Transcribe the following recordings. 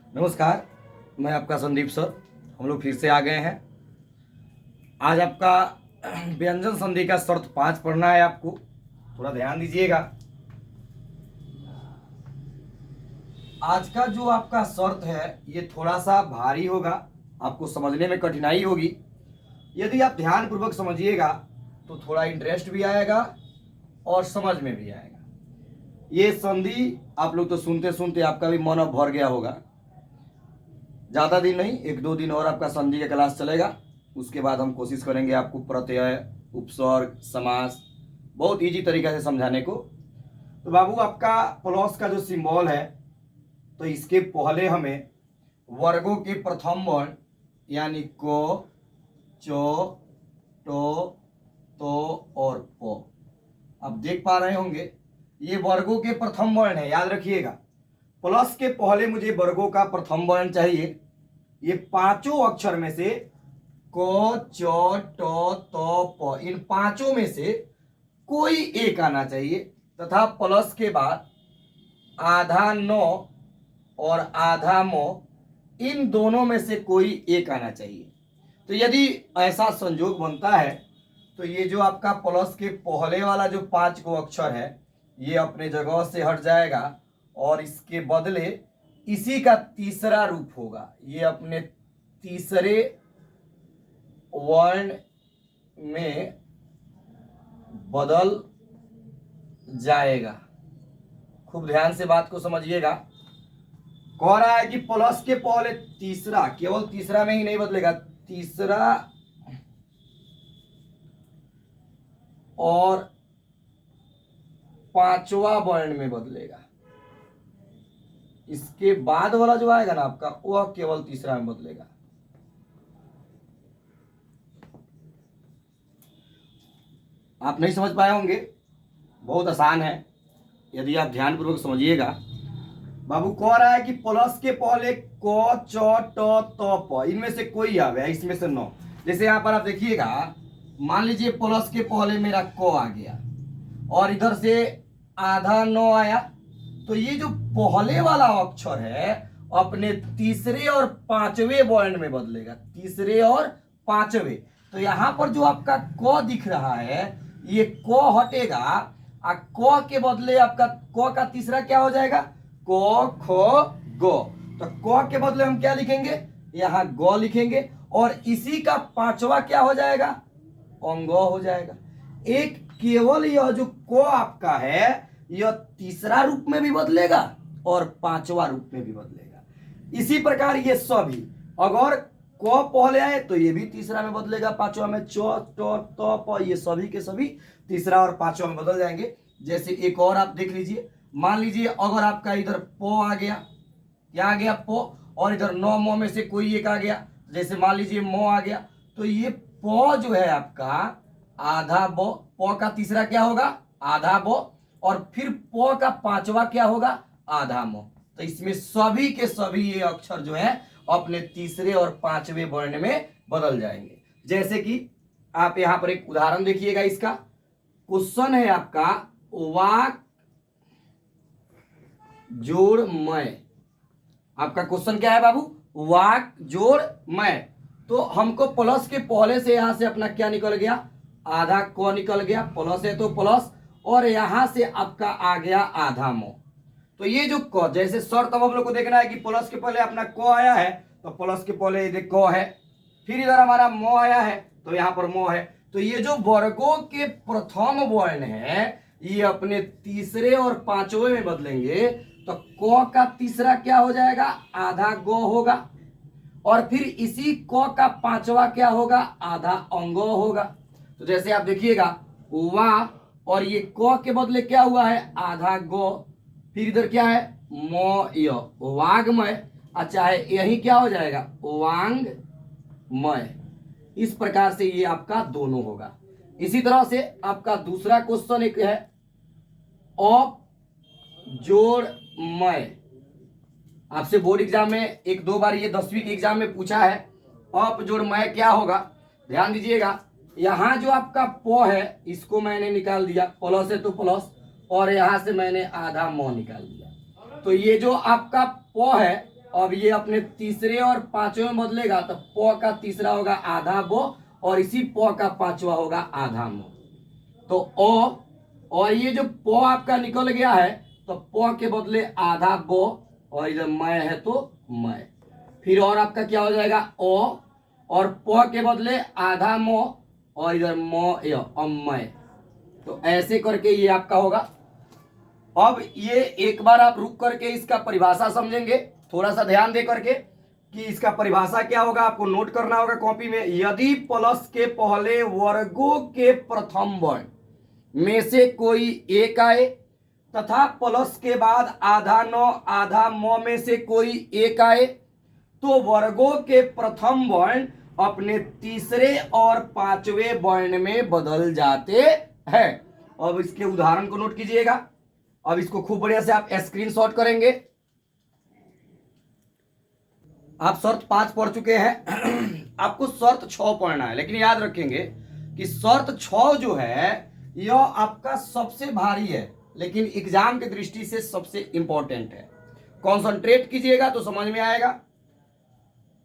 नमस्कार, मैं आपका संदीप सर। हम लोग फिर से आ गए हैं। आज आपका व्यंजन संधि का शर्त 5 पढ़ना है आपको, थोड़ा ध्यान दीजिएगा। आज का जो आपका शर्त है ये थोड़ा सा भारी होगा, आपको समझने में कठिनाई होगी। यदि आप ध्यानपूर्वक समझिएगा तो थोड़ा इंटरेस्ट भी आएगा और समझ में भी आएगा। ये संधि आप लोग तो सुनते सुनते आपका भी मन अब भर गया होगा। ज़्यादा दिन नहीं, 1-2 दिन और आपका संधि का क्लास चलेगा। उसके बाद हम कोशिश करेंगे आपको प्रत्यय, उपसर्ग, समास बहुत इजी तरीके से समझाने को। तो बाबू, आपका प्लस का जो सिंबल है, तो इसके पहले हमें वर्गों के प्रथम वर्ण यानी को, चो, टो, तो और पो, आप देख पा रहे होंगे ये वर्गों के प्रथम वर्ण है। याद रखिएगा, प्लस के पहले मुझे वर्गों का प्रथम वर्ण चाहिए। ये पांचों अक्षर में से को, चो, टो, तो, प, इन पांचों में से कोई एक आना चाहिए तथा प्लस के बाद आधा नो और आधा मो, इन दोनों में से कोई एक आना चाहिए। तो यदि ऐसा संयोग बनता है तो ये जो आपका प्लस के पहले वाला जो 5 को अक्षर है ये अपने जगह से हट जाएगा और इसके बदले इसी का तीसरा रूप होगा। ये अपने तीसरे वर्ण में बदल जाएगा। खूब ध्यान से बात को समझिएगा। कह रहा है कि प्लस के पहले तीसरा, केवल तीसरा में ही नहीं बदलेगा, तीसरा और पांचवा वर्ण में बदलेगा। इसके बाद वाला जो आएगा ना आपका, वह केवल तीसरा में बदलेगा। आप नहीं समझ पाए होंगे, बहुत आसान है यदि आप ध्यानपूर्वक समझिएगा। बाबू कह रहा है कि प्लस के पहले को, चो, टो, तो, प, इनमें से कोई आ गया, इसमें से 9। जैसे यहां पर आप देखिएगा, मान लीजिए प्लस के पहले मेरा को आ गया और इधर से आधा 9 आया, तो ये जो पहले वाला अक्षर है अपने तीसरे और पांचवें वर्ण में बदलेगा, तीसरे और पांचवें। तो यहां पर जो आपका क दिख रहा है ये क हटेगा और क के बदले आपका क का तीसरा क्या हो जाएगा, क, ख, ग। तो क के बदले हम क्या लिखेंगे, यहां ग लिखेंगे और इसी का पांचवा क्या हो जाएगा, अंग हो जाएगा। एक केवल यह जो को आपका है यह तीसरा रूप में भी बदलेगा और पांचवा रूप में भी बदलेगा। इसी प्रकार ये सभी, अगर को पहले आए तो ये भी तीसरा में बदलेगा, पांचवा में चो, टो, तो, प, ये सभी के सभी तीसरा और पांचवा में बदल जाएंगे। जैसे एक और आप देख लीजिए, मान लीजिए अगर आपका इधर पो आ गया, क्या आ गया, पो, और इधर 9 मो में से कोई एक आ गया, जैसे मान लीजिए मो आ गया, तो ये पो जो है आपका आधा बो, पो का तीसरा क्या होगा, आधा बो, और फिर पो का पांचवा क्या होगा, आधा मो। तो इसमें सभी के सभी ये अक्षर जो है अपने तीसरे और पांचवें वर्ण में बदल जाएंगे। जैसे कि आप यहां पर एक उदाहरण देखिएगा, इसका क्वेश्चन है आपका वाक जोड़ मैं। आपका क्वेश्चन क्या है बाबू, वाक जोड़ मैं। तो हमको प्लस के पहले से यहां से अपना क्या निकल गया, आधा को निकल गया, प्लस है तो प्लस, और यहां से आपका आ गया आधा मो। तो ये जो क, जैसे शर्त अब हम लोग को देखना है कि प्लस के पहले अपना को आया है तो प्लस के पहले इधर को है, फिर इधर हमारा मो आया है तो यहाँ पर मो है। तो ये जो वर्गों के प्रथम वर्ण है ये अपने तीसरे और पांचवें में बदलेंगे। तो को का तीसरा क्या हो जाएगा, आधा गो होगा, और फिर इसी को का पांचवा क्या होगा, आधा अंगो होगा। तो जैसे आप देखिएगा वा, और ये को के बदले क्या हुआ है, आधा गो, फिर इधर क्या है मो, यो वाग्मय, चाहे यही क्या हो जाएगा वांगमय। इस प्रकार से ये आपका दोनों होगा। इसी तरह से आपका दूसरा क्वेश्चन एक है अप जोड़ मैं। आपसे बोर्ड एग्जाम में 1-2 बार ये 10वीं के एग्जाम में पूछा है, अप जोड़ मैं क्या होगा। ध्यान दीजिएगा, यहां जो आपका पो है इसको मैंने निकाल दिया, प्लस है तो प्लस, और यहां से मैंने आधा मो निकाल दिया। तो ये जो आपका पो है अब ये अपने तीसरे और पांचवें में बदलेगा तो प का तीसरा होगा आधा बो और इसी प का पांचवा होगा आधा मो। तो ओ और ये जो प आपका निकल गया है तो प के बदले आधा बो और इधर मैं है तो मैं। फिर और आपका क्या हो जाएगा ओ और प के बदले आधा मो और इधर मो या मैं। तो ऐसे करके ये आपका होगा। अब ये एक बार आप रुक करके इसका परिभाषा समझेंगे, थोड़ा सा ध्यान दे करके कि इसका परिभाषा क्या होगा, आपको नोट करना होगा कॉपी में। यदि प्लस के पहले वर्गों के प्रथम वर्ण में से कोई एक आए तथा प्लस के बाद आधा नौ आधा मौ में से कोई एक आए तो वर्गों के प्रथम वर्ण अपने तीसरे और पांचवें वर्ण में बदल जाते हैं। अब इसके उदाहरण को नोट कीजिएगा। अब इसको खूब बढ़िया से आप स्क्रीनशॉट करेंगे। आप शर्त 5 पढ़ चुके हैं आपको शर्त 6 पढ़ना है, लेकिन याद रखेंगे कि शर्त 6 जो है यह आपका सबसे भारी है लेकिन एग्जाम की दृष्टि से सबसे इंपॉर्टेंट है। कॉन्सेंट्रेट कीजिएगा तो समझ में आएगा।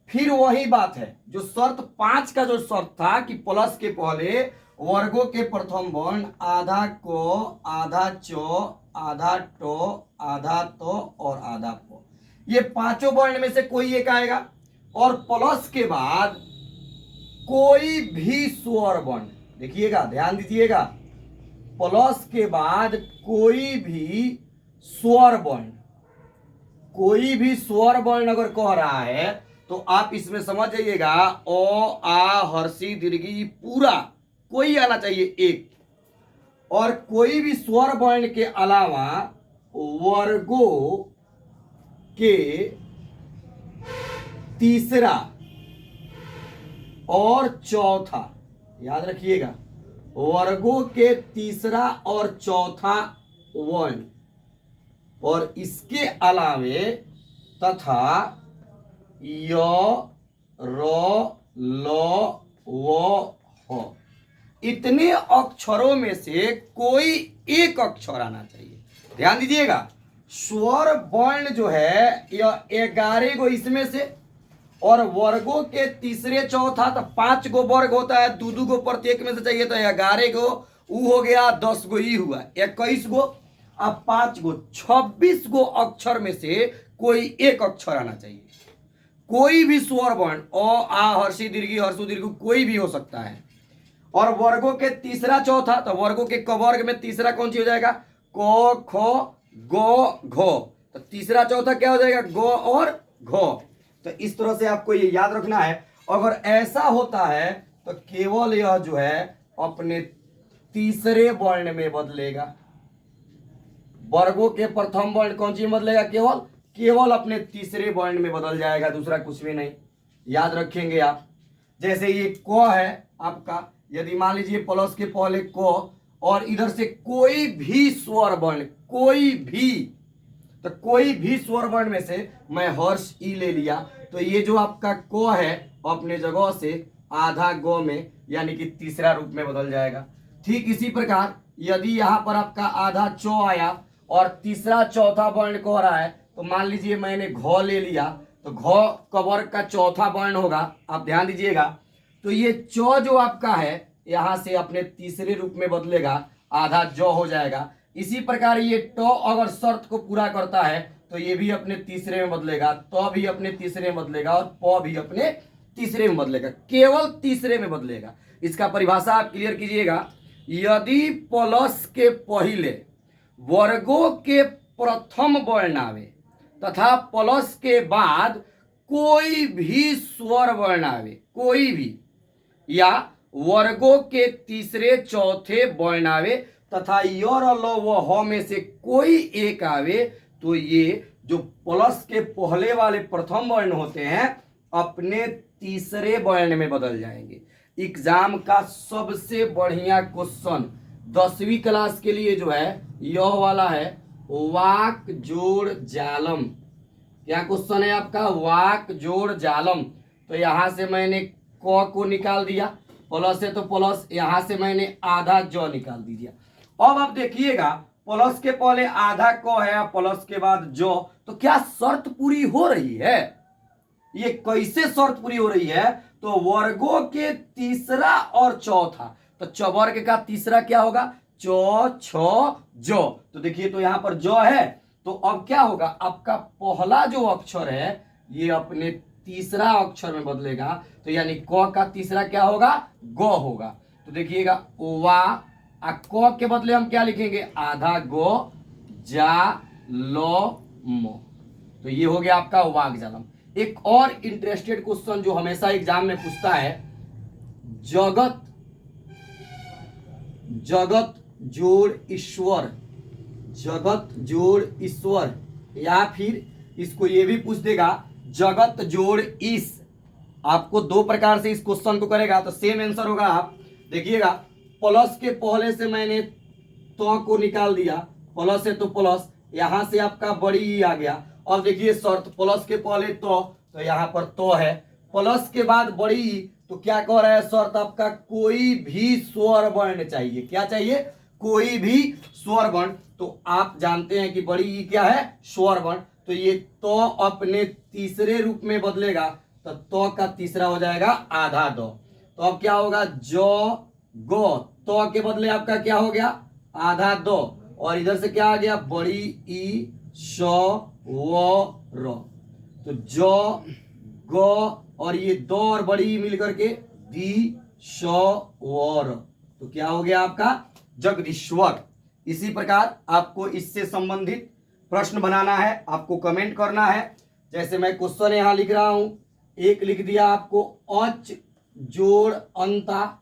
फिर वही बात है जो शर्त 5 का जो शर्त था कि प्लस के पहले वर्गों के प्रथम वर्ण आधा को आधा चो आधा टो आधा तो और आधा पो, ये पांचों वर्ण में से कोई एक आएगा और प्लस के बाद कोई भी स्वर वर्ण, देखिएगा ध्यान दीजिएगा, प्लस के बाद कोई भी स्वर वर्ण, कोई भी स्वर वर्ण अगर कह रहा है तो आप इसमें समझ जाइएगा ओ आ हर्षी दीर्घी पूरा कोई आना चाहिए एक, और कोई भी स्वर वर्ण के अलावा वर्गों के तीसरा और चौथा, याद रखिएगा वर्गों के तीसरा और चौथा वर्ण और इसके अलावे तथा य र ल व ह इतने अक्षरों में से कोई एक अक्षर आना चाहिए। ध्यान दीजिएगा स्वर वर्ण जो है यह 11 गो इसमें से और वर्गों के तीसरे चौथा तो 5 गो वर्ग होता है, 2 गो प्रत्येक में से चाहिए तो 11 गो ऊ हो गया, 10 गो ई हुआ 21 गो, अब 5 गो 26 गो अक्षर में से कोई एक अक्षर आना चाहिए। कोई भी स्वर वर्ण ओ आ हर्षी दीर्घी हर्षु दीर्घ कोई भी हो सकता है। और वर्गों के तीसरा चौथा तो वर्गों के क वर्ग में तीसरा कौन सी हो जाएगा को खो गो घो, तो तीसरा चौथा क्या हो जाएगा गो और घो। तो इस तरह से आपको ये याद रखना है। अगर ऐसा होता है तो केवल यह जो है अपने तीसरे वर्ण में बदलेगा। वर्गों के प्रथम वर्ण कौन सी में बदलेगा, केवल अपने तीसरे वर्ण में बदल जाएगा, दूसरा कुछ भी नहीं। याद रखेंगे आप, जैसे ये क है आपका, यदि मान लीजिए प्लस के पहले क और इधर से कोई भी स्वर वर्ण, कोई भी, तो कोई भी स्वर वर्ण में से मैं हर्ष ई ले लिया तो ये जो आपका क है अपने जगह से आधा गो में यानी कि तीसरा रूप में बदल जाएगा। ठीक इसी प्रकार यदि यहाँ पर आपका आधा चौ आया और तीसरा चौथा वर्ण कह रहा है तो मान लीजिए मैंने घ ले लिया तो घ का वर्ग का चौथा वर्ण होगा, आप ध्यान दीजिएगा। तो ये चौ जो आपका है यहाँ से अपने तीसरे रूप में बदलेगा, आधा जौ हो जाएगा। इसी प्रकार ये टो अगर शर्त को पूरा करता है तो ये भी अपने तीसरे में बदलेगा, तो भी अपने तीसरे में बदलेगा और प भी अपने तीसरे में बदलेगा, केवल तीसरे में बदलेगा। इसका परिभाषा आप क्लियर कीजिएगा। यदि प्लस के पहले वर्गों के प्रथम वर्ण आवे तथा प्लस के बाद कोई भी स्वर वर्ण आवे, कोई भी, या वर्गों के तीसरे चौथे वर्ण आवे तथा योर लो व ह में से कोई एक आवे तो ये जो प्लस के पहले वाले प्रथम वर्ण होते हैं अपने तीसरे वर्ण में बदल जाएंगे। एग्जाम का सबसे बढ़िया क्वेश्चन 10वीं क्लास के लिए जो है यह वाला है, वाक जोड़ जालम। क्या क्वेश्चन है आपका, वाक जोड़ जालम। तो यहां से मैंने क को निकाल दिया, प्लस है तो प्लस, यहां से मैंने आधा ज निकाल दीजिए। अब आप देखिएगा प्लस के पहले आधा क है प्लस के बाद जो, तो क्या शर्त पूरी हो रही है? ये कैसे शर्त पूरी हो रही है? तो वर्गों के तीसरा और चौथा, तो चौवर्ग का तीसरा क्या होगा? चौ छ जो। तो देखिए तो यहां पर जो है, तो अब क्या होगा? आपका पहला जो अक्षर है ये अपने तीसरा अक्षर में बदलेगा, तो यानी क का तीसरा क्या होगा? ग होगा। तो देखिएगा वा, क के बदले हम क्या लिखेंगे? आधा गो जा लो मो। तो ये हो गया आपका वाक्जालम। एक और इंटरेस्टेड क्वेश्चन जो हमेशा एग्जाम में पूछता है, जगत जगत जोड़ ईश्वर, जगत जोड़ ईश्वर, या फिर इसको ये भी पूछ देगा जगत जोड़ ईश। आपको दो प्रकार से इस क्वेश्चन को करेगा, तो सेम आंसर होगा। आप देखिएगा प्लस के पहले से मैंने तो को निकाल दिया, प्लस है तो प्लस, यहां से आपका बड़ी ई आ गया। और देखिए शर्त, प्लस के पहले तो यहां पर तो है, प्लस के बाद बड़ी ई, तो क्या कह रहा है शर्त आपका? कोई भी स्वर वर्ण चाहिए। क्या चाहिए? कोई भी स्वर वर्ण। तो आप जानते हैं कि बड़ी ई क्या है? स्वर वर्ण। तो ये तो अपने तीसरे रूप में बदलेगा, तो का तीसरा हो जाएगा आधा दो। तो अब क्या होगा? जो गो, तो के बदले आपका क्या हो गया? आधा दो, और इधर से क्या आ गया? बड़ी ई श वो रो। तो जो गो और ये दो और बड़ी ई मिल करके दी श वो रो। तो क्या हो गया आपका? जगदीश्वर। इसी प्रकार आपको इससे संबंधित प्रश्न बनाना है, आपको कमेंट करना है। जैसे मैं क्वेश्चन यहां लिख रहा हूं, एक लिख दिया आपको अच जोड़ अंता,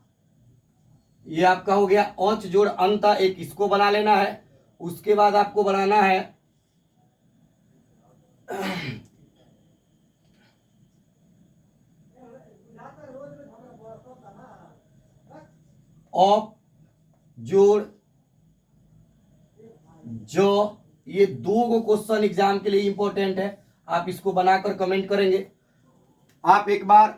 ये आपका हो गया अच जोड़ अंता, एक इसको बना लेना है। उसके बाद आपको बनाना है ऑप जोड़ जो। ये दो क्वेश्चन एग्जाम के लिए इंपॉर्टेंट है, आप इसको बनाकर कमेंट करेंगे। आप एक बार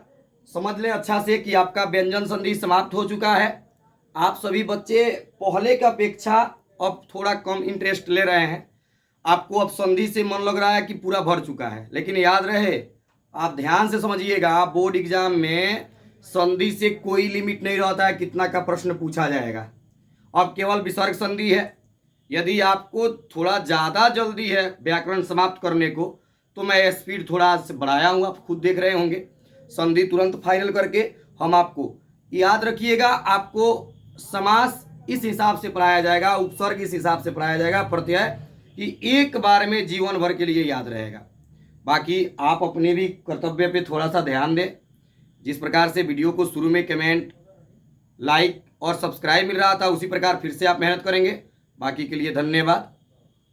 समझ लें अच्छा से कि आपका व्यंजन संधि समाप्त हो चुका है। आप सभी बच्चे पहले की अपेक्षा अब थोड़ा कम इंटरेस्ट ले रहे हैं, आपको अब संधि से मन लग रहा है कि पूरा भर चुका है। लेकिन याद रहे, आप ध्यान से समझिएगा, बोर्ड एग्जाम में संधि से कोई लिमिट नहीं रहता है कितना का प्रश्न पूछा जाएगा। अब केवल विसर्ग संधि है। यदि आपको थोड़ा ज़्यादा जल्दी है व्याकरण समाप्त करने को, तो मैं स्पीड थोड़ा बढ़ाया हूँ, आप खुद देख रहे होंगे। संधि तुरंत फाइनल करके हम आपको, याद रखिएगा, आपको समास इस हिसाब से पढ़ाया जाएगा, उपसर्ग इस हिसाब से पढ़ाया जाएगा, प्रत्यय कि एक बार में जीवन भर के लिए याद रहेगा। बाकी आप अपने भी कर्तव्य पे थोड़ा सा ध्यान दें। जिस प्रकार से वीडियो को शुरू में कमेंट, लाइक और सब्सक्राइब मिल रहा था, उसी प्रकार फिर से आप मेहनत करेंगे। बाकी के लिए धन्यवाद।